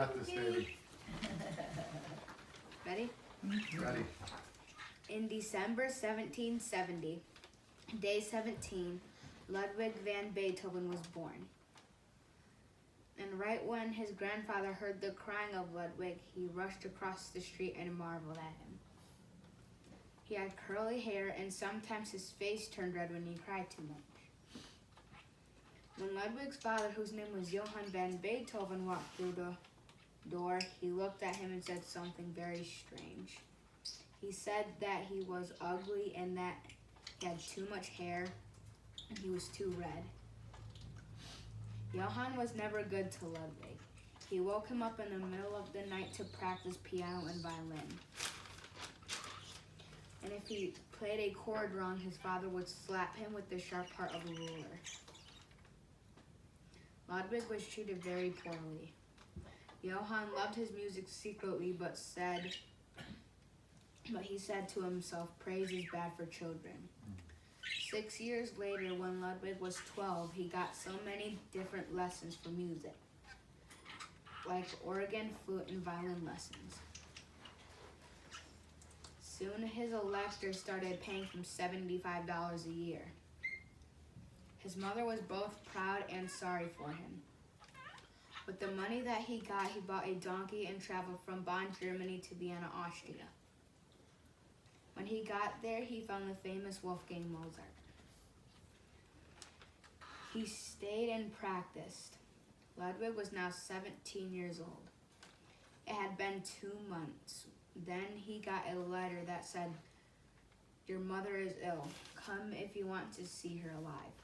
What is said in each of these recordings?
got this, baby. Ready? Ready. In December 1770, day 17, Ludwig van Beethoven was born. And right when his grandfather heard the crying of Ludwig, he rushed across the street and marveled at him. He had curly hair, and sometimes his face turned red when he cried too much. When Ludwig's father, whose name was Johann van Beethoven, walked through the door, he looked at him and said something very strange. He said that he was ugly and that he had too much hair and he was too red. Johann was never good to Ludwig. He woke him up in the middle of the night to practice piano and violin. And if he played a chord wrong, his father would slap him with the sharp part of a ruler. Ludwig was treated very poorly. Johann loved his music secretly, but he said to himself, praise is bad for children. 6 years later, when Ludwig was 12, he got so many different lessons for music, like organ, flute, and violin lessons. Soon his elector started paying him $75 a year. His mother was both proud and sorry for him. With the money that he got, he bought a donkey and traveled from Bonn, Germany to Vienna, Austria. When he got there, he found the famous Wolfgang Mozart. He stayed and practiced. Ludwig was now 17 years old. It had been 2 months. Then he got a letter that said, your mother is ill. Come if you want to see her alive.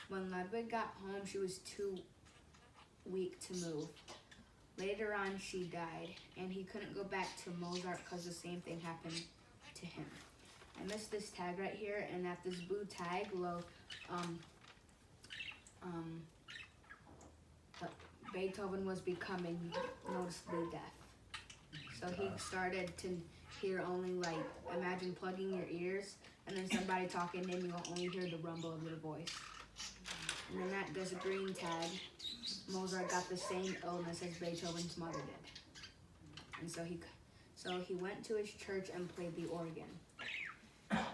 When Ludwig got home, she was too weak to move. Later on, she died, and he couldn't go back to Mozart because the same thing happened to him. I missed this tag right here, and at this blue tag, Beethoven was becoming noticeably deaf. So he started to hear only, like, imagine plugging your ears, and then somebody talking, and you will only hear the rumble of their voice. And then at this green tag, Mozart got the same illness as Beethoven's mother did. And so he went to his church and played the organ.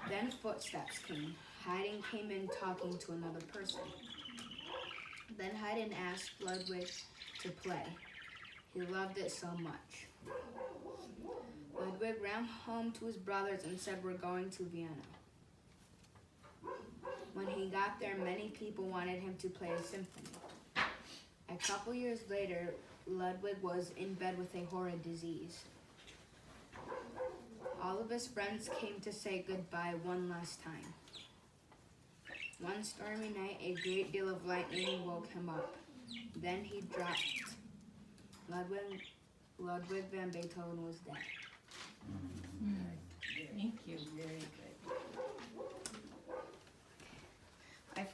Then footsteps came. Haydn came in talking to another person. Then Haydn asked Ludwig to play. He loved it so much. Ludwig ran home to his brothers and said, we're going to Vienna. When he got there, many people wanted him to play a symphony. A couple years later, Ludwig was in bed with a horrid disease. All of his friends came to say goodbye one last time. One stormy night, a great deal of lightning woke him up. Then he dropped. Ludwig van Beethoven was dead. Thank you. Very good. My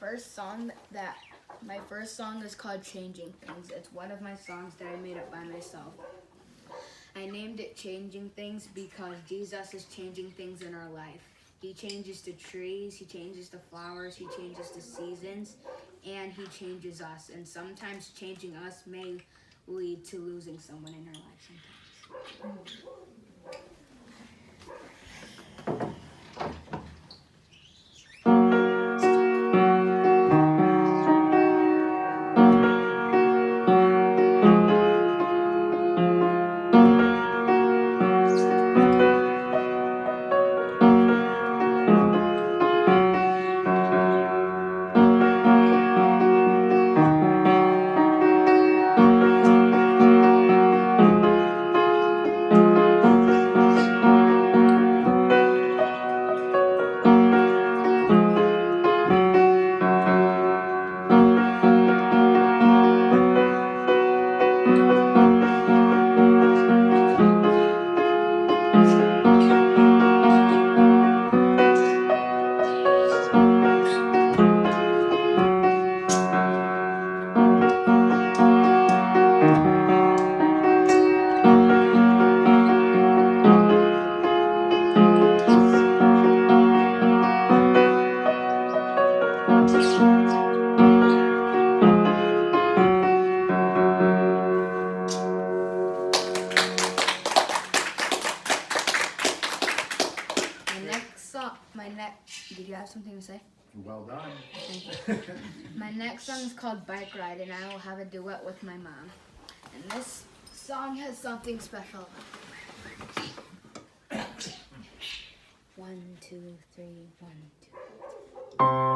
first song is called Changing Things. It's one of my songs that I made up by myself. I named it Changing Things because Jesus is changing things in our life. He changes the trees, he changes the flowers, he changes the seasons, and he changes us. And sometimes changing us may lead to losing someone in our life sometimes. have something to say? Well done. Thank you. My next song is called Bike Ride, and I will have a duet with my mom. And this song has something special. 1, 2, 3, 1, 2.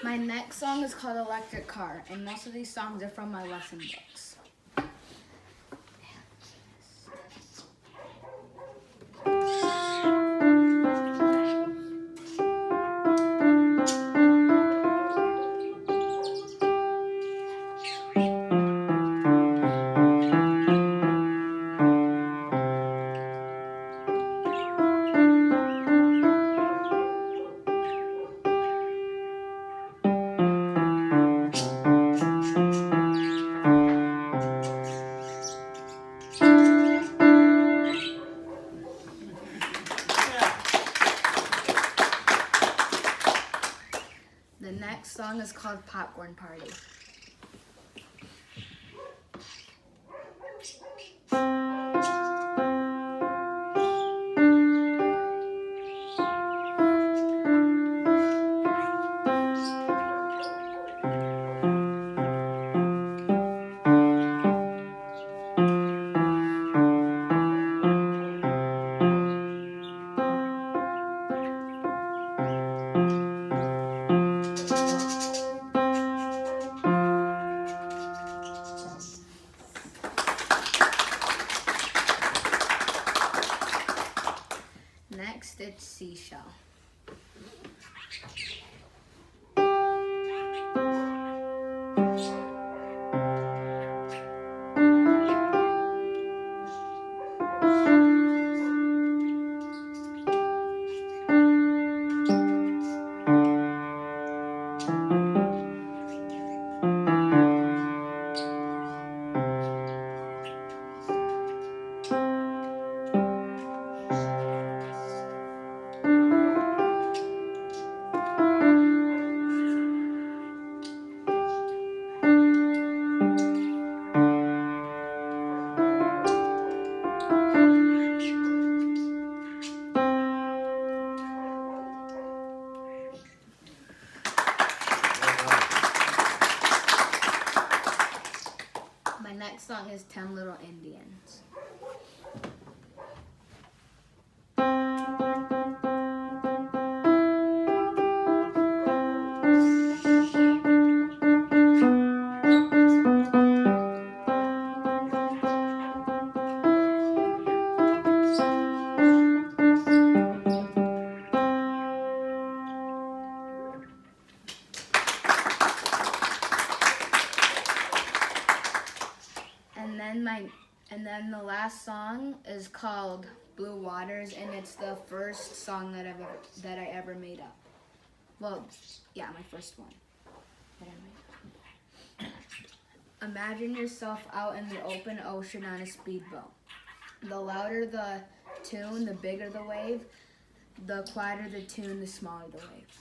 My next song is called Electric Car, and most of these songs are from my lesson books. The next song is called Popcorn Party. Next, it's Seashell. My next song is 10 Little Indians. And then the last song is called Blue Waters, and it's the first song that I ever made up. Well, yeah, my first one that I made up. Imagine yourself out in the open ocean on a speedboat. The louder the tune, the bigger the wave. The quieter the tune, the smaller the wave.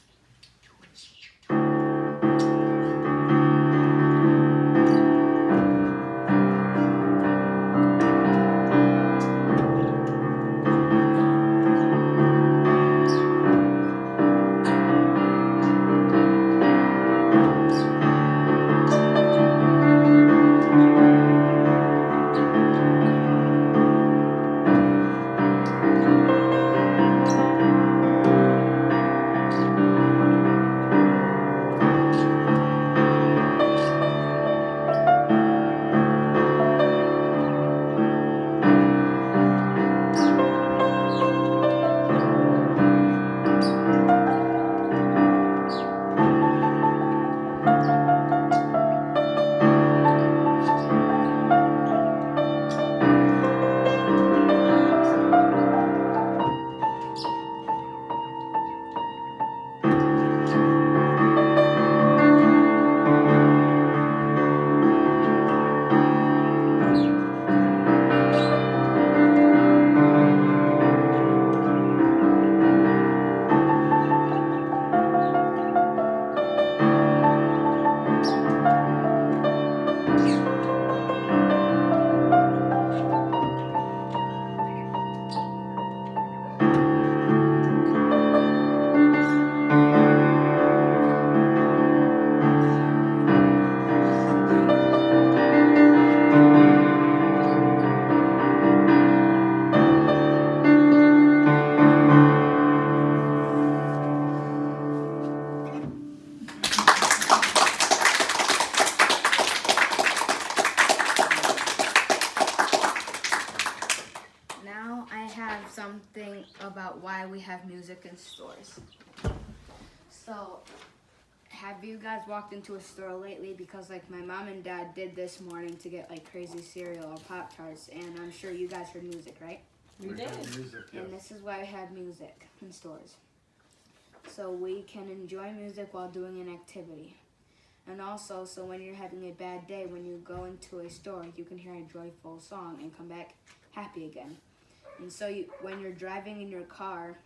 about why we have music in stores. So, have you guys walked into a store lately? Because like my mom and dad did this morning to get like crazy cereal or Pop-Tarts, and I'm sure you guys heard music, right? We did. Music, yes. And this is why we have music in stores. So we can enjoy music while doing an activity. And also, so when you're having a bad day, when you go into a store, you can hear a joyful song and come back happy again. And so when you're driving in your car,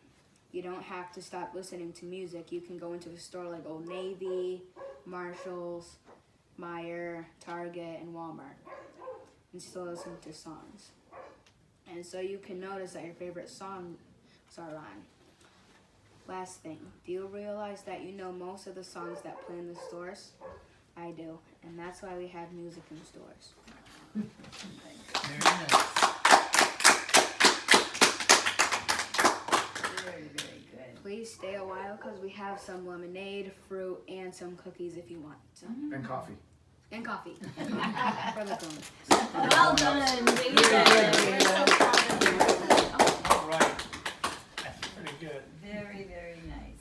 you don't have to stop listening to music. You can go into a store like Old Navy, Marshall's, Meijer, Target, and Walmart and still listen to songs. And so you can notice that your favorite songs are on. Last thing, do you realize that you know most of the songs that play in the stores? I do, and that's why we have music in stores. Very nice. Very, very good. Please stay a while because we have some lemonade, fruit, and some cookies if you want. So, And coffee. and coffee for the phone. Well done, David. Very good, We're so proud of you. All right. That's pretty good. Very, very nice.